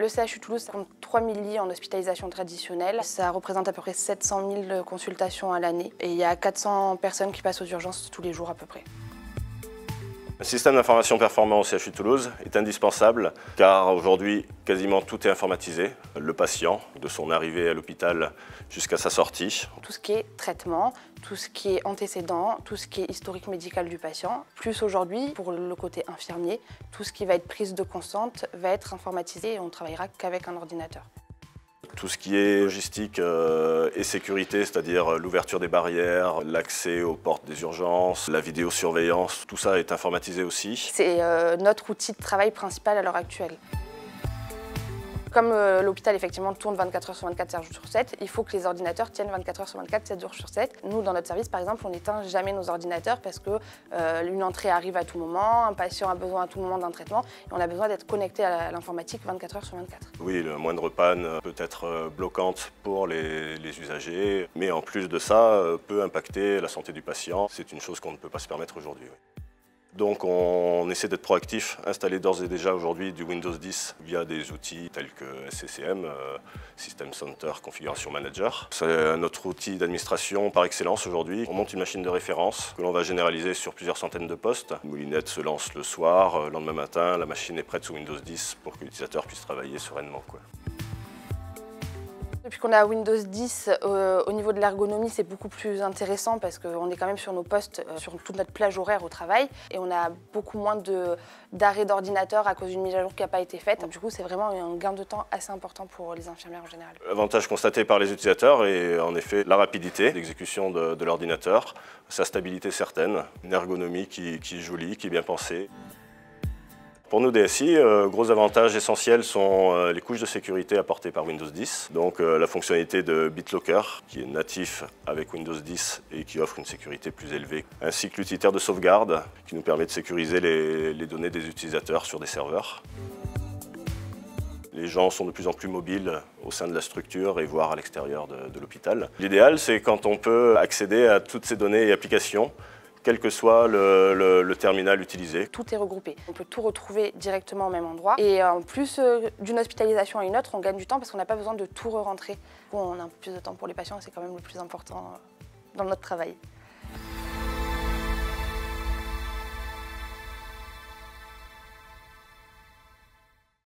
Le CHU Toulouse compte 3000 lits en hospitalisation traditionnelle. Ça représente à peu près 700 000 consultations à l'année. Et il y a 400 personnes qui passent aux urgences tous les jours à peu près. Un système d'information performant au CHU Toulouse est indispensable car aujourd'hui quasiment tout est informatisé. Le patient, de son arrivée à l'hôpital jusqu'à sa sortie. Tout ce qui est traitement, tout ce qui est antécédent, tout ce qui est historique médical du patient. Plus aujourd'hui, pour le côté infirmier, tout ce qui va être prise de consente va être informatisé et on ne travaillera qu'avec un ordinateur. Tout ce qui est logistique et sécurité, c'est-à-dire l'ouverture des barrières, l'accès aux portes des urgences, la vidéosurveillance, tout ça est informatisé aussi. C'est notre outil de travail principal à l'heure actuelle. Comme l'hôpital effectivement tourne 24 h sur 24, 7 jours sur 7, il faut que les ordinateurs tiennent 24 h sur 24, 7 jours sur 7. Nous, dans notre service, par exemple, on n'éteint jamais nos ordinateurs parce qu'une entrée arrive à tout moment, un patient a besoin à tout moment d'un traitement et on a besoin d'être connecté à l'informatique 24 h sur 24. Oui, le moindre panne peut être bloquante pour les usagers, mais en plus de ça, peut impacter la santé du patient. C'est une chose qu'on ne peut pas se permettre aujourd'hui. Oui. Donc on essaie d'être proactif, installer d'ores et déjà aujourd'hui du Windows 10 via des outils tels que SCCM, System Center Configuration Manager. C'est notre outil d'administration par excellence aujourd'hui. On monte une machine de référence que l'on va généraliser sur plusieurs centaines de postes. Moulinette se lance le soir, le lendemain matin, la machine est prête sous Windows 10 pour que l'utilisateur puisse travailler sereinement. Depuis qu'on a Windows 10, au niveau de l'ergonomie, c'est beaucoup plus intéressant parce qu'on est quand même sur nos postes, sur toute notre plage horaire au travail et on a beaucoup moins d'arrêts d'ordinateur à cause d'une mise à jour qui n'a pas été faite. Du coup, c'est vraiment un gain de temps assez important pour les infirmières en général. L'avantage constaté par les utilisateurs est en effet la rapidité d'exécution de l'ordinateur, sa stabilité certaine, une ergonomie qui est jolie, qui est bien pensée. Pour nous DSI, gros avantages essentiels sont les couches de sécurité apportées par Windows 10. Donc la fonctionnalité de BitLocker qui est natif avec Windows 10 et qui offre une sécurité plus élevée. Ainsi que l'utilitaire de sauvegarde qui nous permet de sécuriser les données des utilisateurs sur des serveurs. Les gens sont de plus en plus mobiles au sein de la structure et voire à l'extérieur de l'hôpital. L'idéal, c'est quand on peut accéder à toutes ces données et applications, quel que soit le terminal utilisé. Tout est regroupé. On peut tout retrouver directement au même endroit. Et en plus d'une hospitalisation à une autre, on gagne du temps parce qu'on n'a pas besoin de tout re-rentrer. On a un peu plus de temps pour les patients et c'est quand même le plus important dans notre travail.